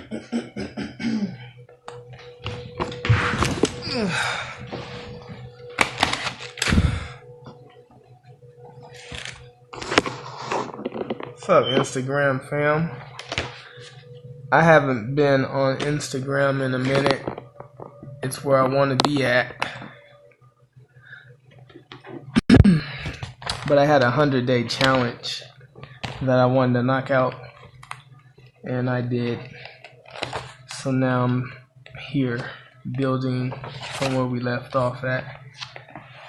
What's up, Instagram fam? I haven't been on Instagram in a minute. It's where I want to be at. But I had a 100-day challenge that I wanted to knock out, and I did. So now I'm here building from where we left off at.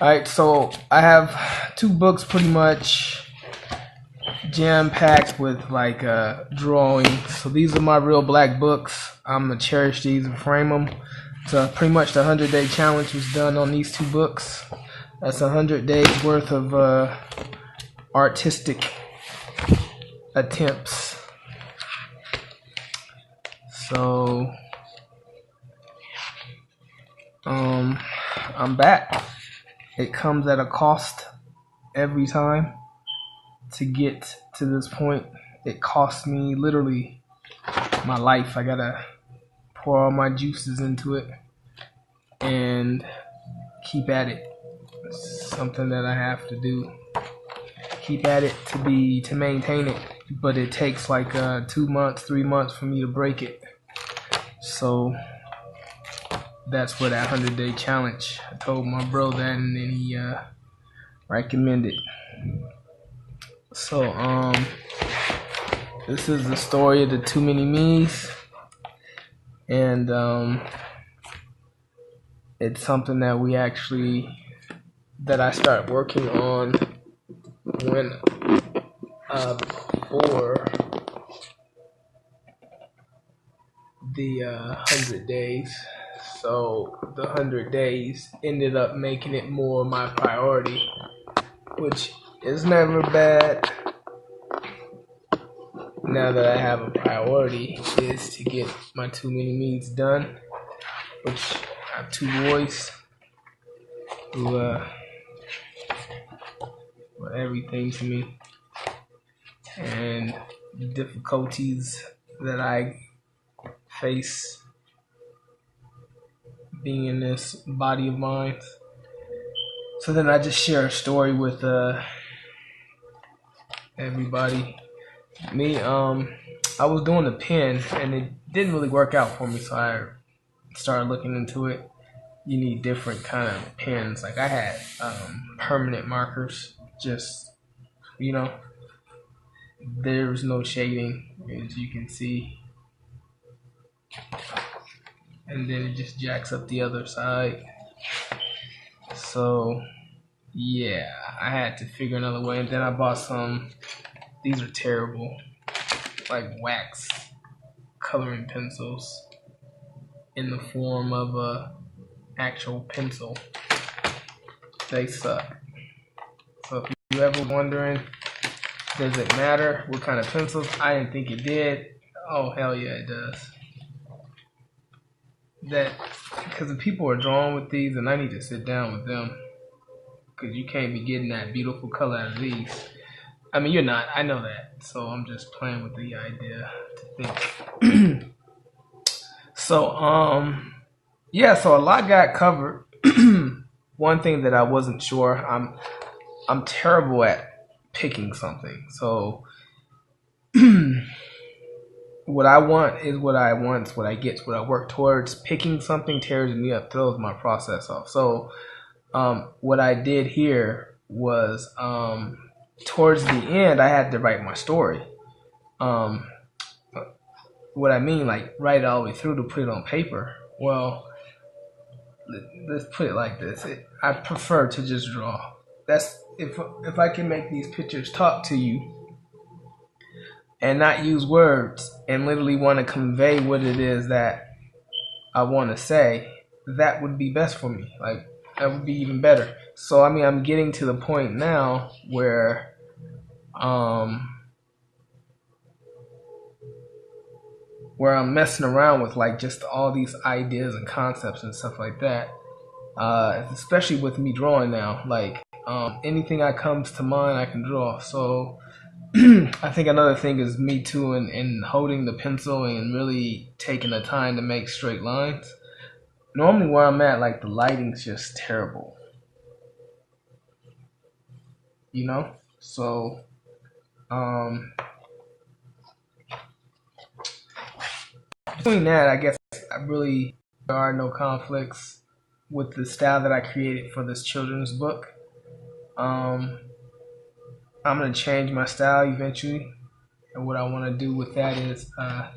Alright, so I have 2 books pretty much jam-packed with like drawing. So these are my real black books. I'm gonna cherish these and frame them. So pretty much the 100-day challenge was done on these 2 books. That's 100 days worth of artistic attempts. So I'm back. It comes at a cost every time to get to this point. It cost me literally my life. I gotta pour all my juices into it and keep at it. It's something that I have to do. Keep at it to maintain it, but it takes like 2 months, 3 months for me to break it. So that's where that 100-day challenge. I told my bro that, and then he recommended. So this is the story of the 2minimes, and it's something that I started working on when before the 100 days. So the 100 days ended up making it more my priority, which is never bad. Now that I have a priority, is to get my 2minimes done, which I have 2 boys who are everything to me, and the difficulties that I face being in this body of mine. So then I just share a story with everybody. Me, I was doing a pen and it didn't really work out for me, so I started looking into it. You need different kind of pens. Like I had permanent markers, just, you know, there's no shading, as you can see, and then it just jacks up the other side. So yeah, I had to figure another way, and then I bought some. These are terrible, like wax coloring pencils in the form of a actual pencil. They suck. So if you ever wondering, does it matter what kind of pencils? I didn't think it did. Oh hell yeah, it does. That because the people are drawing with these, and I need to sit down with them, because you can't be getting that beautiful color out of these. I mean, you're not. I know that. So I'm just playing with the idea to think. So yeah. So a lot got covered. One thing that I wasn't sure. I'm terrible at picking something. So what I want is what I want. It's what I get. It's what I work towards. Picking something tears me up, throws my process off. So what I did here was towards the end, I had to write my story. What I mean, like write it all the way through to put it on paper. Well, let's put it like this. I prefer to just draw. That's if I can make these pictures talk to you and not use words, and literally want to convey what it is that I want to say, that would be best for me. Like that would be even better. So I mean, I'm getting to the point now where I'm messing around with like just all these ideas and concepts and stuff like that. Especially with me drawing now, like anything that comes to mind I can draw. So I think another thing is me too, in holding the pencil and really taking the time to make straight lines. Normally where I'm at, like the lighting's just terrible, you know? So, between that, I guess there are no conflicts with the style that I created for this children's book. I'm gonna change my style eventually, and what I want to do with that is I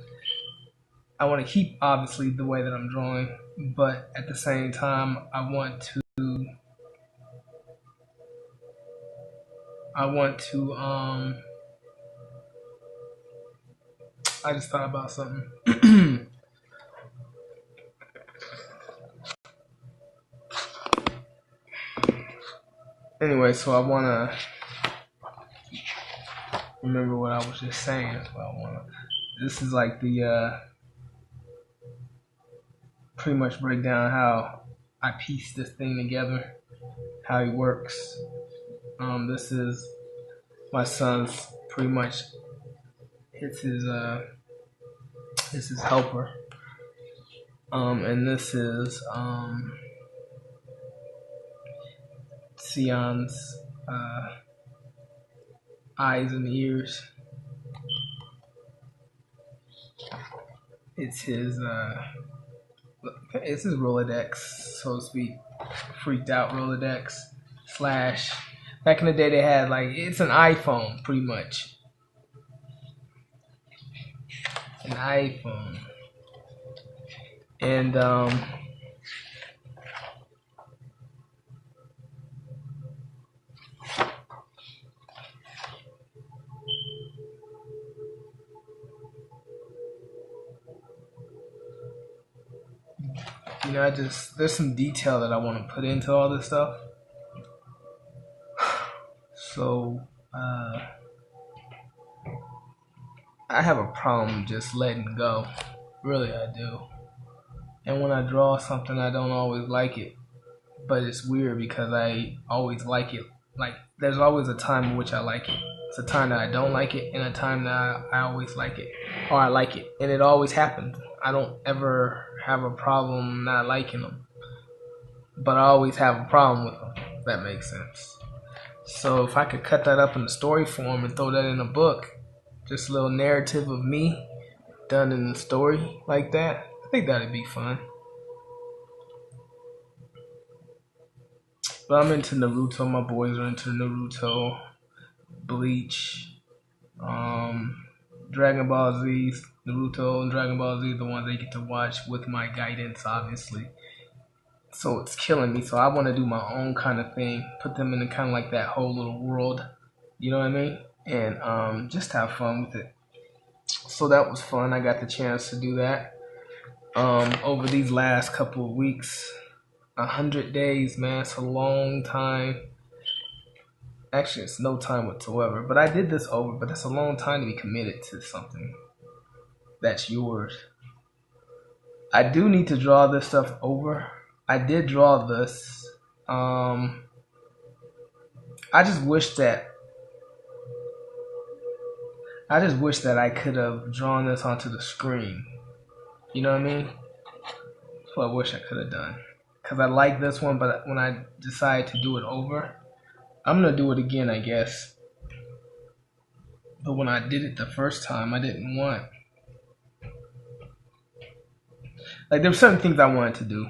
want to keep obviously the way that I'm drawing, but at the same time I want to I just thought about something. Anyway, so I want to remember what I was just saying. So this is like the pretty much break down how I piece this thing together, how he works. This is my son's pretty much it's his helper. And this is Sion's eyes and ears. It's his Rolodex, so to speak, freaked out Rolodex slash. Back in the day, they had like it's an iPhone, pretty much, an iPhone, and you know, there's some detail that I want to put into all this stuff. So I have a problem just letting go. Really, I do. And when I draw something, I don't always like it. But it's weird because I always like it. Like, there's always a time in which I like it. It's a time that I don't like it, and a time that I always like it. Or I like it. And it always happens. I don't ever have a problem not liking them. But I always have a problem with them, if that makes sense. So if I could cut that up in a story form and throw that in a book, just a little narrative of me done in a story like that, I think that'd be fun. But I'm into Naruto. My boys are into Naruto, Bleach, Dragon Ball Z. Naruto and Dragon Ball Z are the ones they get to watch with my guidance, obviously. So it's killing me. So I want to do my own kind of thing, put them in kind of like that whole little world. You know what I mean? And just have fun with it. So that was fun. I got the chance to do that over these last couple of weeks. 100 days, man. It's a long time. Actually, it's no time whatsoever. But I did this over, but that's a long time to be committed to something that's yours. I do need to draw this stuff over. I did draw this. I just wish that I could have drawn this onto the screen. You know what I mean? That's what I wish I could have done. Because I like this one, but when I decide to do it over, I'm going to do it again, I guess. But when I did it the first time, I didn't want. Like, there were certain things I wanted to do.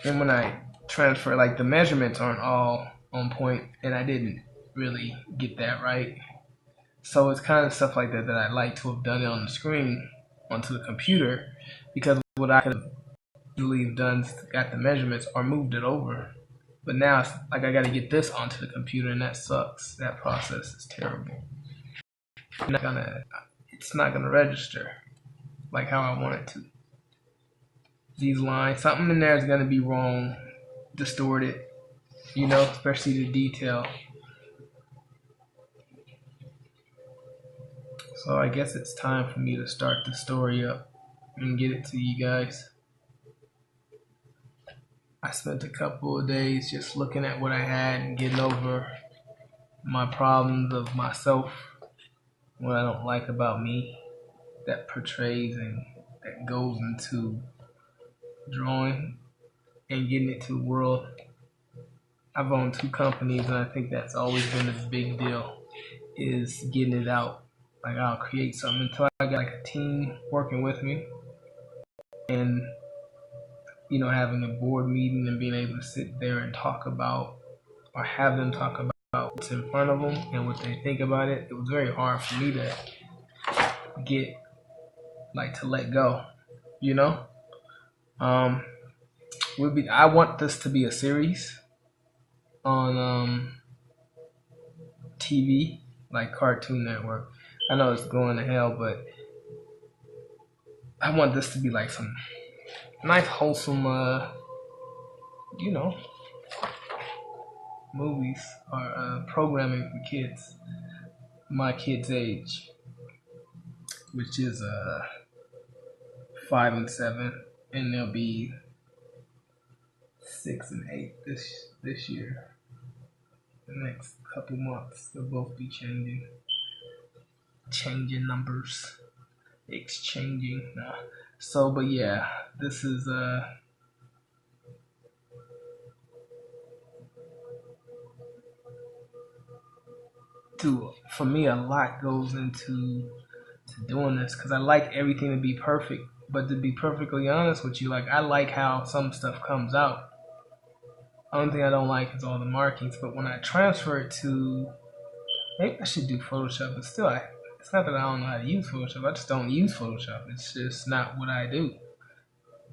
And when I transfer, like, the measurements aren't all on point, and I didn't really get that right. So it's kind of stuff like that that I'd like to have done it on the screen, onto the computer, because what I could have easily have done is got the measurements or moved it over. But now it's like I got to get this onto the computer, and that sucks. That process is terrible. It's not gonna register like how I want it to. These lines, something in there is gonna be wrong, distorted, you know, especially the detail. So I guess it's time for me to start the story up and get it to you guys. I spent a couple of days just looking at what I had and getting over my problems of myself, what I don't like about me that portrays and that goes into drawing and getting it to the world. I've owned 2 companies, and I think that's always been a big deal, is getting it out. Like, I'll create something until I got like a team working with me, and you know, having a board meeting and being able to sit there and talk about, or have them talk about what's in front of them and what they think about it. It was very hard for me to get, like, to let go, you know. I want this to be a series on TV, like Cartoon Network. I know it's going to hell, but I want this to be like some nice, wholesome, you know, movies or programming for kids, my kids' age, which is 5 and 7, and they'll be 6 and 8 this year. The next couple months, they'll both be changing numbers, exchanging. So, but yeah, this is for me, a lot goes into doing this because I like everything to be perfect. But to be perfectly honest with you, like, I like how some stuff comes out. Only thing I don't like is all the markings. But when I transfer it to, maybe I should do Photoshop, but still, it's not that I don't know how to use Photoshop. I just don't use Photoshop. It's just not what I do.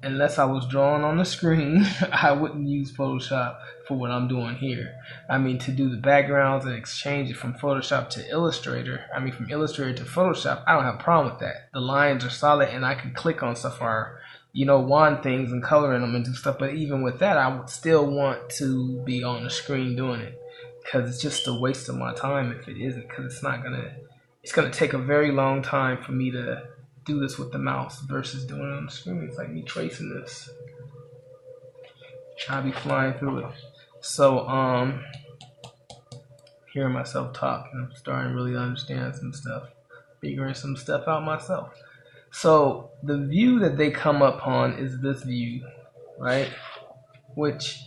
Unless I was drawing on the screen, I wouldn't use Photoshop for what I'm doing here. I mean, to do the backgrounds and exchange it from Photoshop to Illustrator, from Illustrator to Photoshop, I don't have a problem with that. The lines are solid and I can click on stuff or, you know, wand things and color in them and do stuff. But even with that, I would still want to be on the screen doing it, because it's just a waste of my time if it isn't, because it's going to take a very long time for me to do this with the mouse versus doing it on the screen. It's like me tracing this. I'll be flying through it. So, hearing myself talk, and I'm starting to really understand some stuff, figuring some stuff out myself. So, the view that they come up on is this view, right? Which,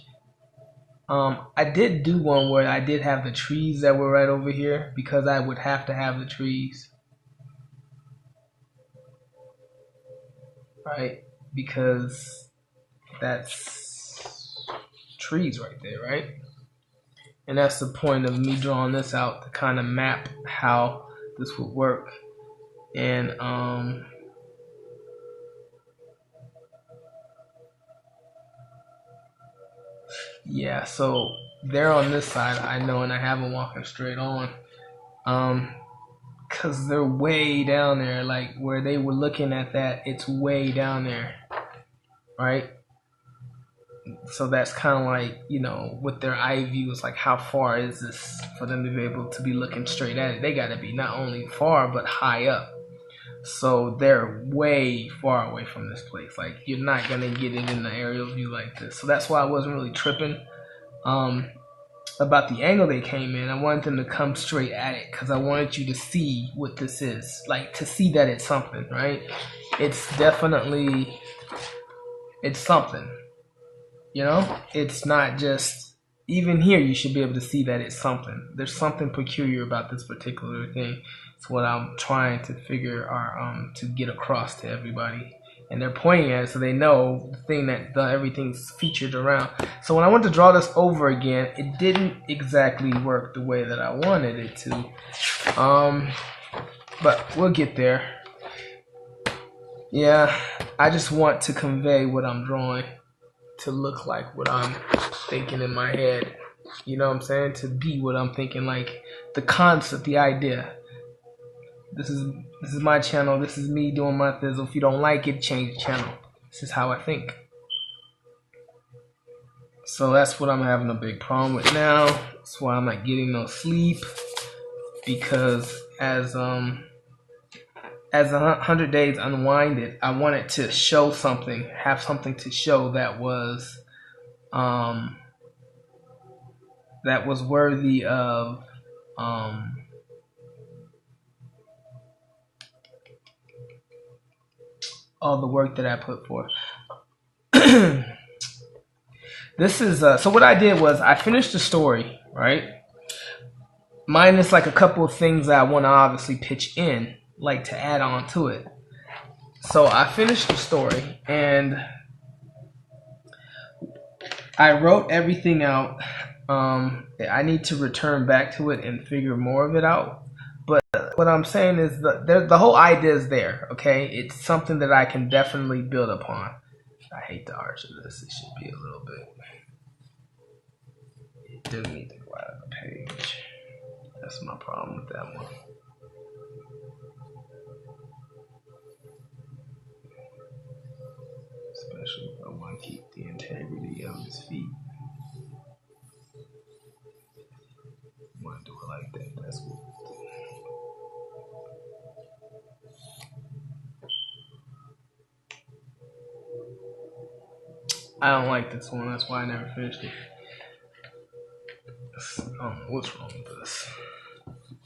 I did do one where I did have the trees that were right over here, because I would have to have the trees. Right, because that's trees right there, right? And that's the point of me drawing this out, to kind of map how this would work. And yeah, so they're on this side, I know, and I have them walking straight on, because they're way down there. Like, where they were looking at that, it's way down there, right? So that's kind of like, you know, with their eye view, it's like, how far is this for them to be able to be looking straight at it? They got to be not only far, but high up. So they're way far away from this place. Like, you're not going to get it in the aerial view like this. So that's why I wasn't really tripping about the angle they came in. I wanted them to come straight at it, because I wanted you to see what this is. Like, to see that it's something, right? It's definitely, it's something. You know, it's not just, even here you should be able to see that it's something. There's something peculiar about this particular thing. It's what I'm trying to figure, or to get across to everybody. And they're pointing at it so they know the thing that everything's featured around. So when I went to draw this over again, it didn't exactly work the way that I wanted it to. But we'll get there. Yeah, I just want to convey what I'm drawing to look like what I'm thinking in my head. You know what I'm saying? To be what I'm thinking, like the concept, the idea. This is my channel. This is me doing my thizzle. If you don't like it, change the channel. This is how I think. So that's what I'm having a big problem with now. That's why I'm not getting no sleep, because as 100 days unwinded, I wanted to show something, have something to show that was that was worthy of all the work that I put forth. This is so what I did was I finished the story, right? Minus like a couple of things that I want to obviously pitch in, like to add on to it. So I finished the story and I wrote everything out. I need to return back to it and figure more of it out. But what I'm saying is the whole idea is there, okay? It's something that I can definitely build upon. I hate the arch of this. It should be a little bit. It doesn't need to go out of the page. That's my problem with that one. Especially if I want to keep the integrity of his feet. I want to do it like that. That's what. I don't like this one. That's why I never finished it. I don't know what's wrong with this.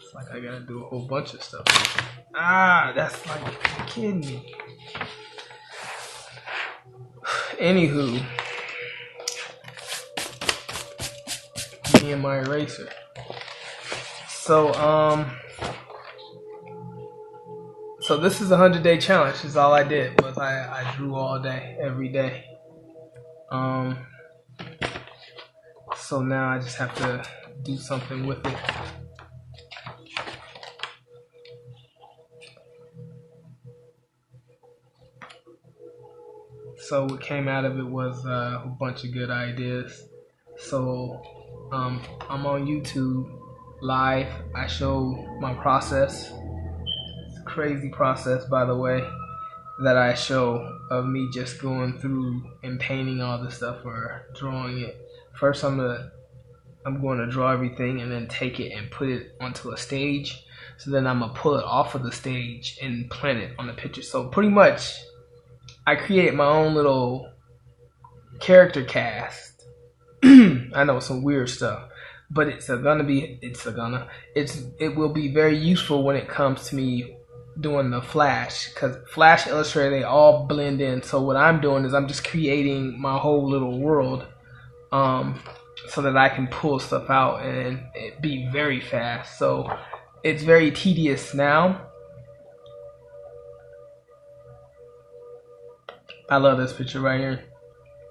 It's like I gotta do a whole bunch of stuff. That's like kidding me. Anywho, me and my eraser. So so this is a 100-day challenge. Is all I did was I drew all day, every day. So now I just have to do something with it. So what came out of it was a bunch of good ideas. So I'm on YouTube live. I show my process. It's a crazy process, by the way, that I show of me just going through and painting all the stuff or drawing it. First I'm going to draw everything and then take it and put it onto a stage. So then I'm going to pull it off of the stage and plant it on the picture. So pretty much I create my own little character cast. I know, some weird stuff, but it will be very useful when it comes to me doing the Flash, because Flash, Illustrator, they all blend in. So what I'm doing is I'm just creating my whole little world, so that I can pull stuff out and it be very fast. So it's very tedious now. I love this picture right here.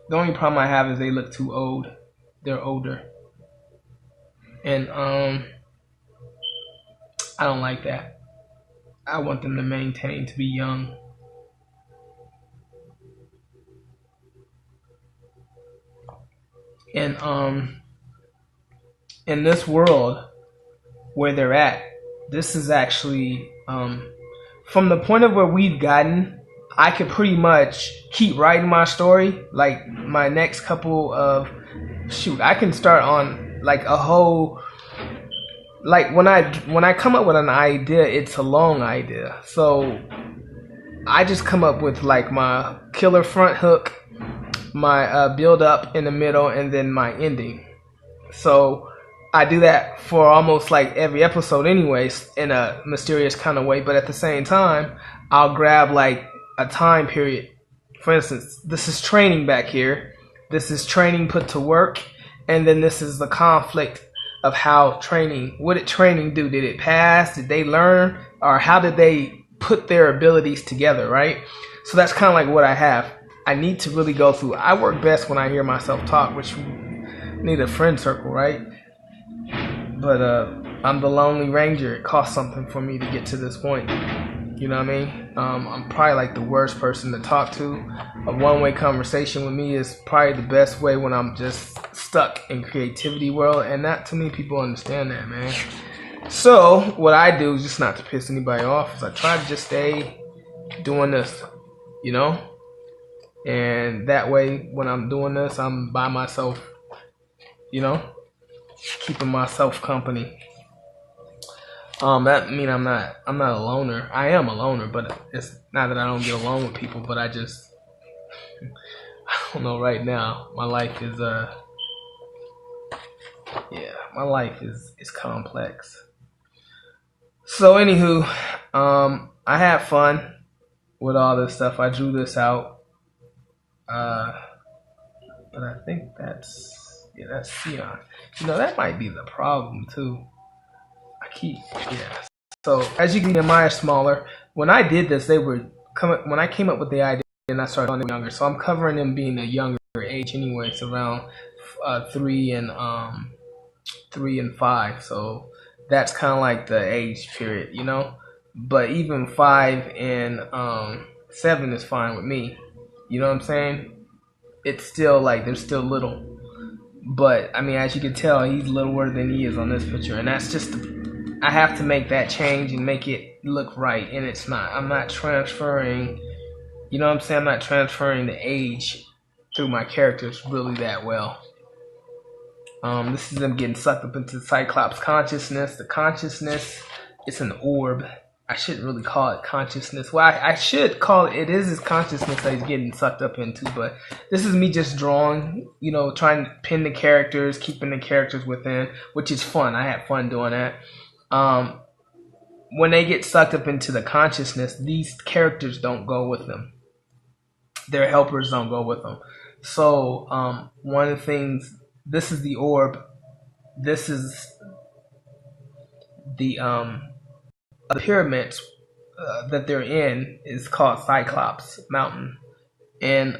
The only problem I have is they look too old. They're older. And I don't like that. I want them to maintain to be young. And in this world where they're at, this is actually from the point of where we've gotten, I could pretty much keep writing my story. Like my next couple of I can start on like a whole, like when I come up with an idea, it's a long idea. So I just come up with like my killer front hook, my build up in the middle, and then my ending. So I do that for almost like every episode anyways, in a mysterious kind of way, but at the same time I'll grab like a time period. For instance, this is training back here. This is training put to work, and then this is the conflict of how training, what did training do? Did it pass? Did they learn? Or how did they put their abilities together, right? So that's kind of like what I have. I need to really go through. I work best when I hear myself talk, which need a friend circle, right? But I'm the Lonely Ranger. It costs something for me to get to this point. You know what I mean? I'm probably like the worst person to talk to. A one-way conversation with me is probably the best way when I'm just stuck in creativity world, and not too many people understand that, man. So what I do, is just not to piss anybody off, is I try to just stay doing this, you know? And that way, when I'm doing this, I'm by myself, you know? Keeping myself company. That mean I'm not a loner. I am a loner, but it's not that I don't get along with people, but I I don't know, right now my life is yeah, my life is complex. So anywho, I had fun with all this stuff. I drew this out, but I think that's Sion. You know, that might be the problem too. Yeah. So as you can see, mine are smaller. When I did this, when I came up with the idea and I started on them younger. So I'm covering them being a younger age anyway. It's around 3 and 5. So that's kind of like the age period, you know. But even 5 and 7 is fine with me. You know what I'm saying? It's still like they're still little. But I mean, as you can tell, he's littler than he is on this picture, and that's just I have to make that change and make it look right, and it's not. I'm not transferring, you know what I'm saying? I'm not transferring the age through my characters really that well. This is them getting sucked up into Cyclops consciousness. The consciousness, it's an orb. I shouldn't really call it consciousness. Well, I should call it, it is his consciousness that he's getting sucked up into, but this is me just drawing, you know, trying to pin the characters, keeping the characters within, which is fun. I had fun doing that. When they get sucked up into the consciousness, these characters don't go with them. Their helpers don't go with them. So one of the things, this is the orb. This is the pyramids that they're in is called Cyclops Mountain, and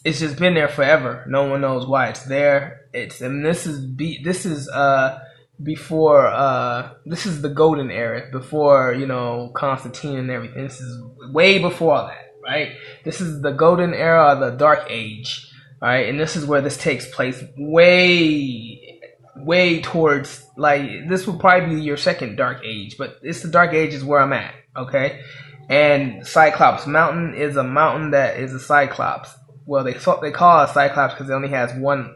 it's just been there forever. No one knows why it's there. This is before this is the golden era, before, you know, Constantine and everything. This is way before all that, right? This is the golden era of the dark age, right? And this is where this takes place, way towards, like, this would probably be your second dark age, but it's the dark age is where I'm at, okay? And Cyclops Mountain is a mountain that is a Cyclops. Well, they call it Cyclops because it only has one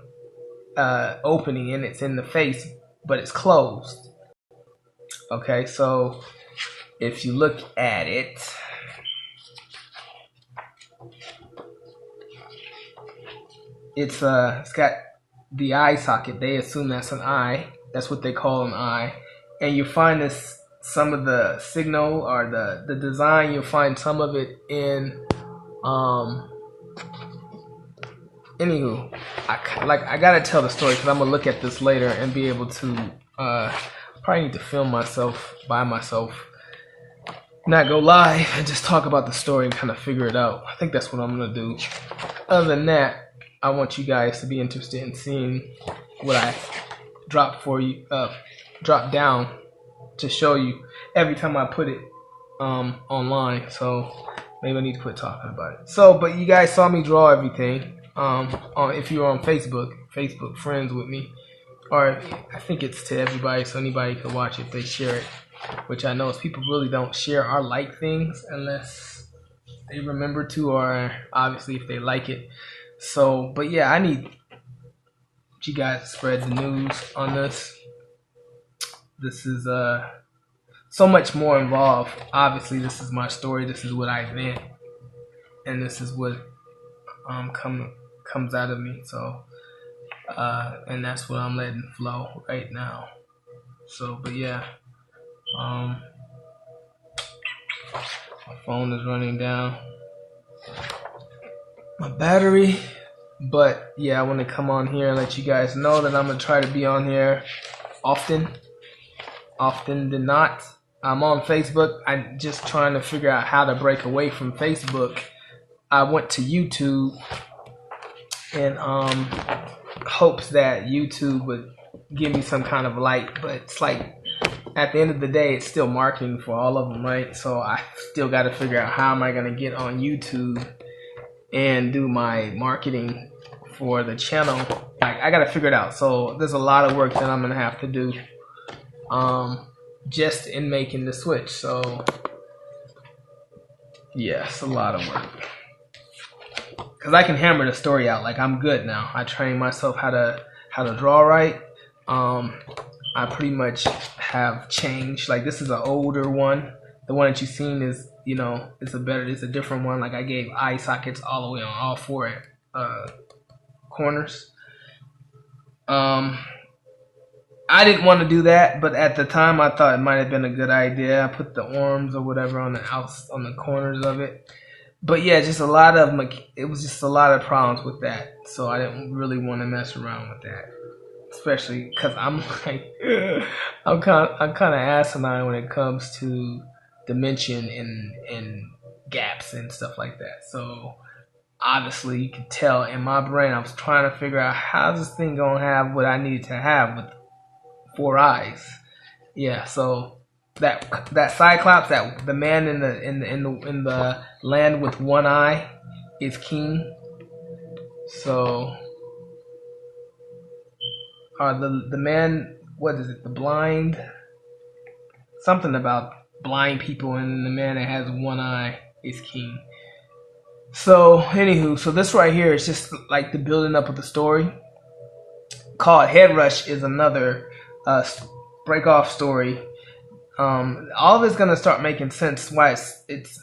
opening, and it's in the face, but it's closed. Okay, so if you look at it, it's got the eye socket. They assume that's an eye. That's what they call an eye. And you find this, some of the signal or the design, you'll find some of it in anywho, I gotta tell the story because I'm gonna look at this later and be able to probably need to film myself by myself, not go live and just talk about the story and kind of figure it out. I think that's what I'm gonna do. Other than that, I want you guys to be interested in seeing what I drop down to show you every time I put it online. So maybe I need to quit talking about it. So, but you guys saw me draw everything. If you're on Facebook friends with me, or I think it's to everybody, so anybody can watch it if they share it. Which I know is people really don't share or like things unless they remember to, or obviously if they like it. So, but yeah, I need you guys to spread the news on this. This is so much more involved. Obviously, this is my story. This is what I meant, and this is what comes out of me. So, and that's what I'm letting flow right now. So, but yeah, my phone is running down, my battery. But yeah, I want to come on here and let you guys know that I'm gonna try to be on here often than not. I'm on Facebook. I'm just trying to figure out how to break away from Facebook. I went to YouTube in hopes that YouTube would give me some kind of light, but it's like at the end of the day, it's still marketing for all of them, right? So I still got to figure out how am I gonna get on YouTube and do my marketing for the channel. Like, I got to figure it out. So there's a lot of work that I'm gonna have to do just in making the switch. So yeah, it's a lot of work. Cause I can hammer the story out. Like, I'm good now. I trained myself how to draw right. I pretty much have changed. Like, this is an older one. The one that you've seen is you know, it's a different one. Like I gave eye sockets all the way on all four corners. I didn't want to do that, but at the time I thought it might have been a good idea. I put the arms or whatever on the corners of it. But yeah, just it was just a lot of problems with that. So I didn't really want to mess around with that, especially because I'm like, I'm kind of asinine when it comes to dimension and gaps and stuff like that. So obviously you can tell in my brain I was trying to figure out how's this thing gonna have what I needed to have with 4 eyes. Yeah, so that Cyclops, that the man in the land with 1 eye is king. So the man, what is it? The blind, something about blind people, and the man that has 1 eye is king. So anywho, so this right here is just like the building up of the story. Called Head Rush is another break off story. All of it's gonna start making sense. Why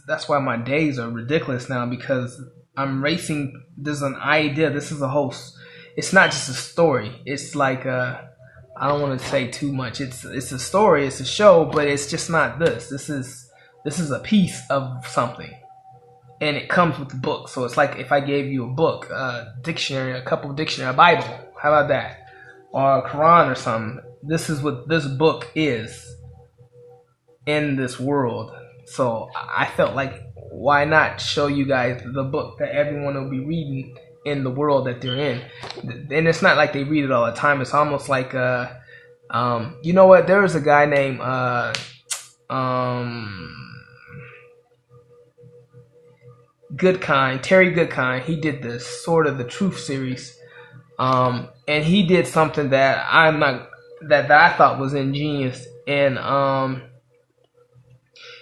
that's why my days are ridiculous now, because I'm racing. There's an idea. This is a host. It's not just a story. It's like I don't want to say too much. It's a story. It's a show, but it's just not this. This is a piece of something, and it comes with the book. So it's like if I gave you a book, a dictionary, a couple of dictionary, a Bible. How about that? Or a Quran or something. This is what this book is in this world. So I felt like, why not show you guys the book that everyone will be reading in the world that they're in? And it's not like they read it all the time. It's almost like you know what? There was a guy named Goodkind, Terry Goodkind. He did this Sword of the Truth series. And he did something that I thought was ingenious. And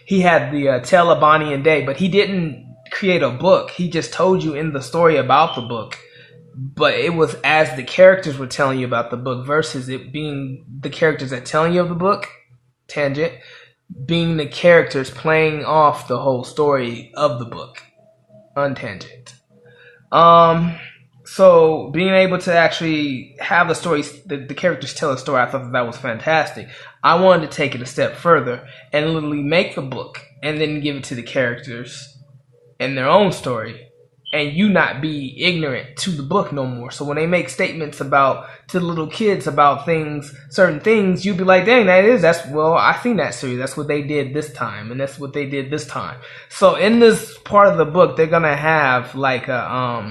he had the Tale of Bonnie and Day, but he didn't create a book. He just told you in the story about the book. But it was as the characters were telling you about the book, versus it being the characters that telling you of the book, tangent, being the characters playing off the whole story of the book, untangent. So being able to actually have a story, the characters tell a story, I thought that was fantastic. I wanted to take it a step further and literally make the book and then give it to the characters in their own story, and you not be ignorant to the book no more. So when they make statements about to the little kids about things, certain things, you'd be like, dang, I seen that series. That's what they did this time, and that's what they did this time. So in this part of the book, they're gonna have like a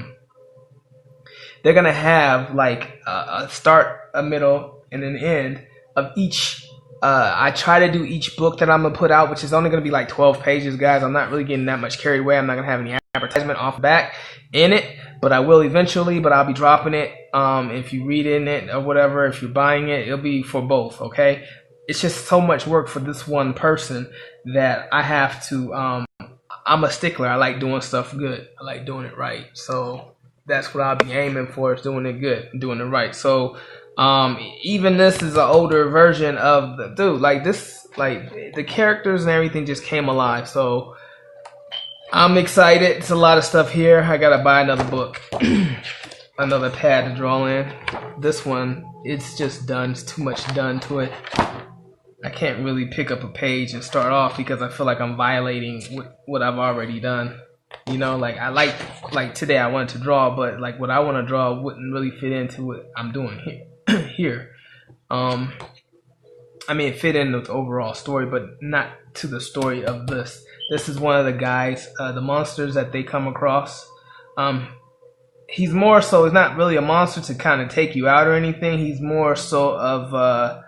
start, a middle, and an end of each. I try to do each book that I'm going to put out, which is only going to be like 12 pages, guys. I'm not really getting that much carried away. I'm not going to have any advertisement off the back in it, but I will eventually, but I'll be dropping it. If you read in it or whatever, if you're buying it, it'll be for both, okay? It's just so much work for this one person that I have to, I'm a stickler. I like doing stuff good. I like doing it right. So that's what I'll be aiming for, is doing it good, doing it right. So even this is an older version of the dude. Like this, like the characters and everything just came alive. So I'm excited. It's a lot of stuff here. I gotta buy another book, another pad to draw in. This one, it's just done. It's too much done to it. I can't really pick up a page and start off because I feel like I'm violating what I've already done. You know, like I like today I wanted to draw, but like what I want to draw wouldn't really fit into what I'm doing here. I mean, it fit in with the overall story, but not to the story of this. This is one of the guys, the monsters that they come across. He's more so, he's not really a monster to kind of take you out or anything. He's more so of a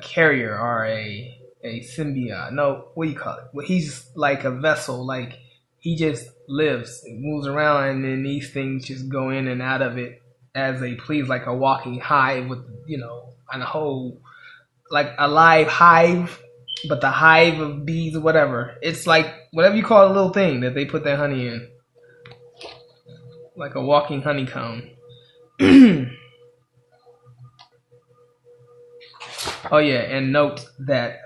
carrier or a symbiote. No, what do you call it? Well, he's like a vessel. Like he just lives, moves around, and then these things just go in and out of it as they please, like a walking hive with, you know, and a whole, like a live hive, but the hive of bees or whatever. It's like whatever you call a little thing that they put their honey in, like a walking honeycomb. Oh yeah, and note that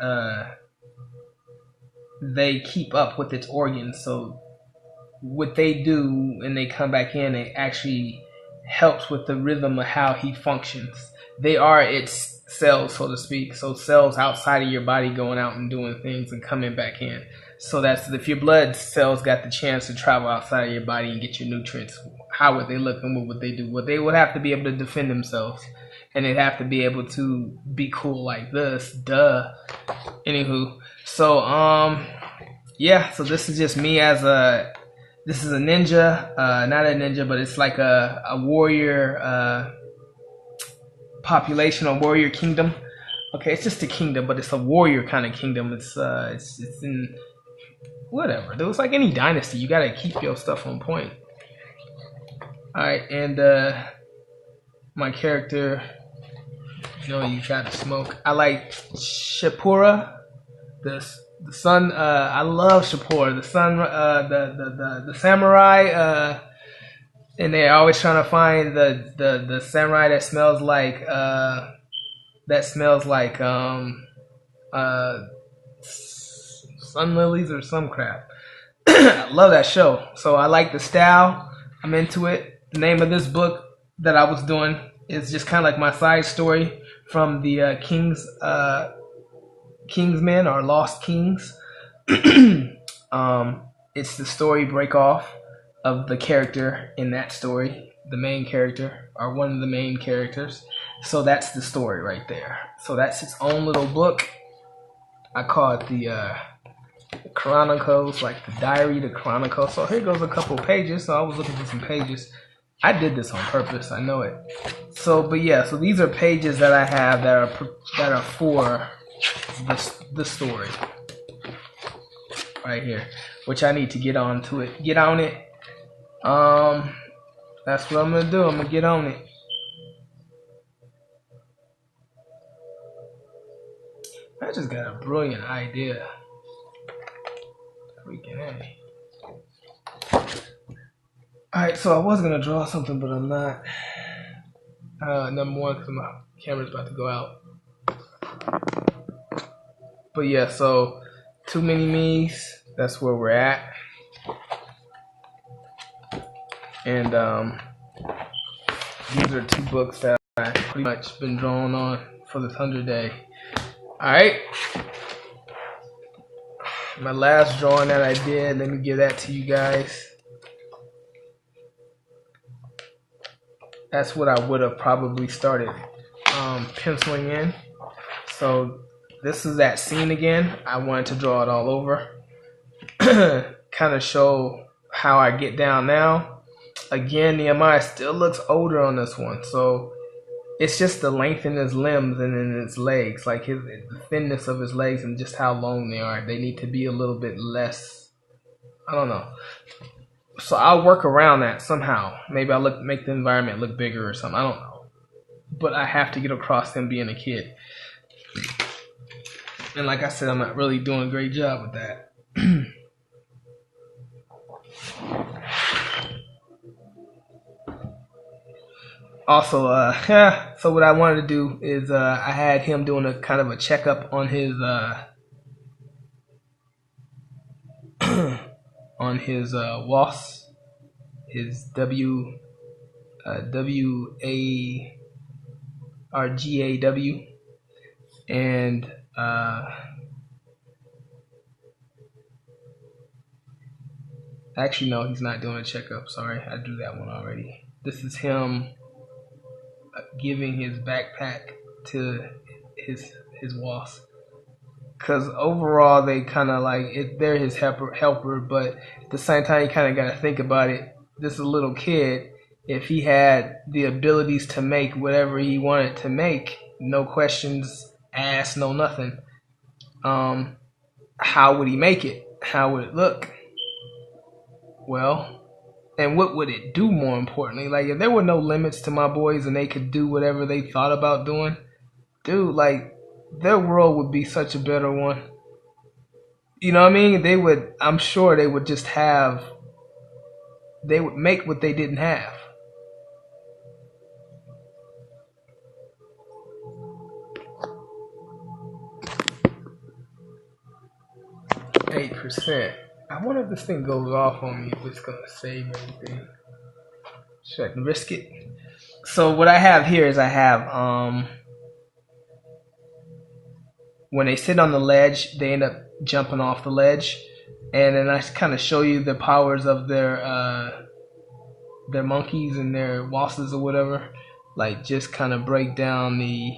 they keep up with its organs. So what they do and they come back in, it actually helps with the rhythm of how he functions. They are its cells, so to speak. So cells outside of your body going out and doing things and coming back in. So that's if your blood cells got the chance to travel outside of your body and get your nutrients, how would they look and what would they do? Well, they would have to be able to defend themselves. And they'd have to be able to be cool like this. Duh. Anywho. So, yeah, so this is just me as this is a ninja, not a ninja, but it's like a warrior population, a warrior kingdom. Okay, it's just a kingdom, but it's a warrior kind of kingdom. It's in whatever. It was like any dynasty. You gotta keep your stuff on point. All right, and my character, you know, you gotta smoke. I like Shapura, the son. I love Shapura, the son, the samurai. And they're always trying to find the samurai that smells like sun lilies or some crap. I love that show. So I like the style. I'm into it. The name of this book that I was doing is just kind of like my side story from the Kingsmen or Lost Kings. It's the story break off of the character in that story, the main character or one of the main characters. So that's the story right there. So that's its own little book. I call it the Chronicles, like the diary, the Chronicles. So here goes a couple pages. So I was looking for some pages. I did this on purpose. I know it. So, but yeah. So these are pages that I have that are for the story right here, which I need to get on to it. Get on it. That's what I'm gonna do. I'm gonna get on it. I just got a brilliant idea. Freaking A. Alright, so I was gonna draw something, but I'm not. Number one, because my camera's about to go out. But yeah, so 2minimes, that's where we're at. And these are two books that I've pretty much been drawing on for this 100-day. Alright. My last drawing that I did, let me give that to you guys. That's what I would have probably started penciling in. So this is that scene again. I wanted to draw it all over. Kind of show how I get down now. Again, Nehemiah still looks older on this one. So it's just the length in his limbs and in his legs. Like the thinness of his legs and just how long they are. They need to be a little bit less. I don't know. So I'll work around that somehow. Maybe I'll make the environment look bigger or something. I don't know. But I have to get across him being a kid. And like I said, I'm not really doing a great job with that. Also, so what I wanted to do is I had him doing a kind of a checkup on his on his WAS, his WARGAW, and actually no, he's not doing a checkup. Sorry, I drew that one already. This is him giving his backpack to his WAS. Because overall, they kind of like they're his helper, but at the same time, you kind of got to think about it. This is a little kid. If he had the abilities to make whatever he wanted to make, no questions asked, no nothing, how would he make it? How would it look? Well, and what would it do, more importantly? Like, if there were no limits to my boys and they could do whatever they thought about doing, dude, like, their world would be such a better one. You know what I mean? They would, I'm sure they would just have, they would make what they didn't have. 8%. I wonder if this thing goes off on me, if it's gonna save anything. Should I risk it? So what I have here is I have when they sit on the ledge, they end up jumping off the ledge, and then I kind of show you the powers of their monkeys and their wasses or whatever. Like just kind of break down the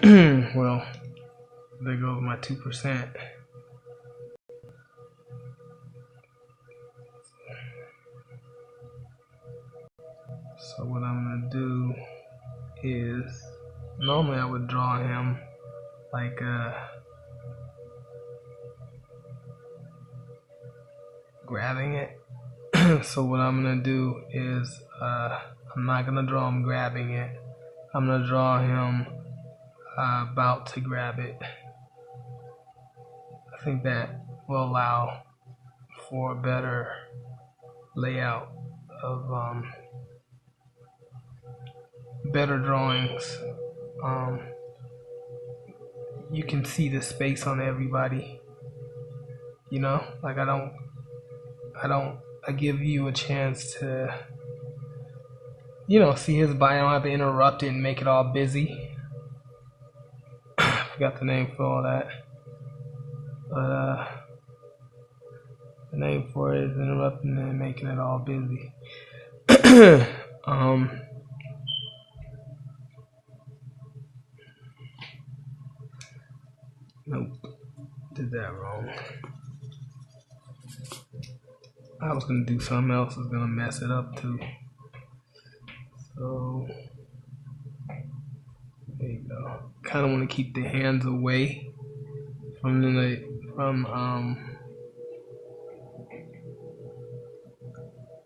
Well, there goes my 2%. So what I'm gonna do is, normally I would draw him like grabbing it. So what I'm gonna do is, I'm not gonna draw him grabbing it. I'm gonna draw him about to grab it. I think that will allow for a better layout of better drawings. You can see the space on everybody. You know, like I give you a chance to, you know, see his body. I don't have to interrupt it and make it all busy. Forgot the name for all that. But the name for it is interrupting and making it all busy. Nope, did that wrong. I was gonna do something else. I was gonna mess it up too. So there you go. Kind of want to keep the hands away from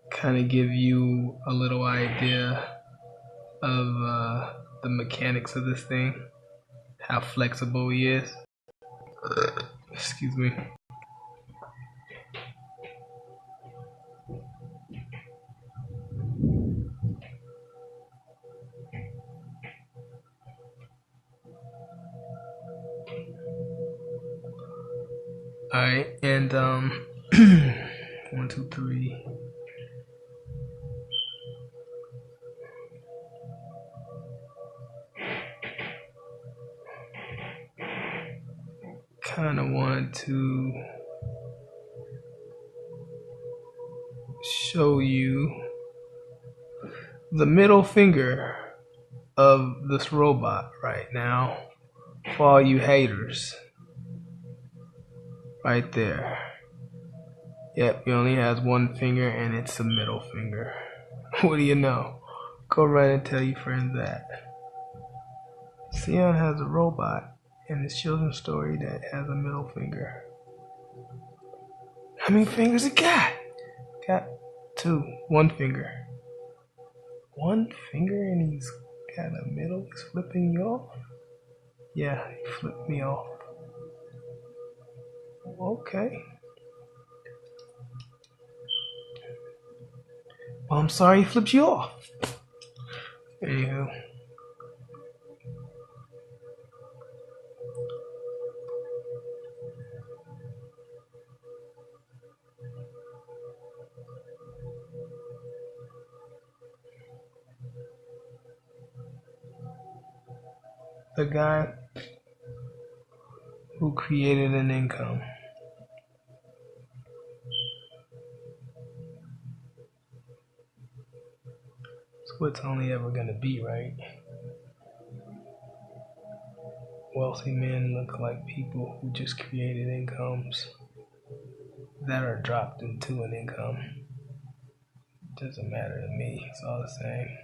kind of give you a little idea of the mechanics of this thing, how flexible he is. Excuse me. Alright, and 1, 2, 3. Kind of wanted to show you the middle finger of this robot right now for all you haters. Right there. Yep, he only has one finger and it's the middle finger. What do you know? Go run and tell your friends that. Sion has a robot in his children's story that has a middle finger. How many fingers he got? Got 2. 1 finger. 1 finger and he's got a middle. He's flipping you off? Yeah, he flipped me off. Okay. Well, I'm sorry he flipped you off. Anywho. The guy who created an income. It's what it's only ever gonna be, right? Wealthy men look like people who just created incomes that are dropped into an income. Doesn't matter to me, it's all the same.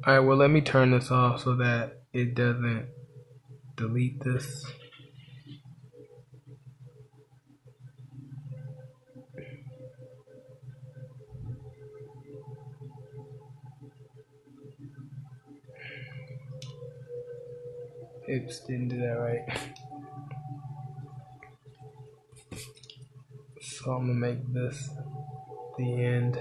Alright, well, let me turn this off so that it doesn't delete this. Oops, didn't do that right. So I'm gonna make this the end.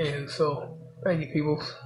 And so, thank you, peoples.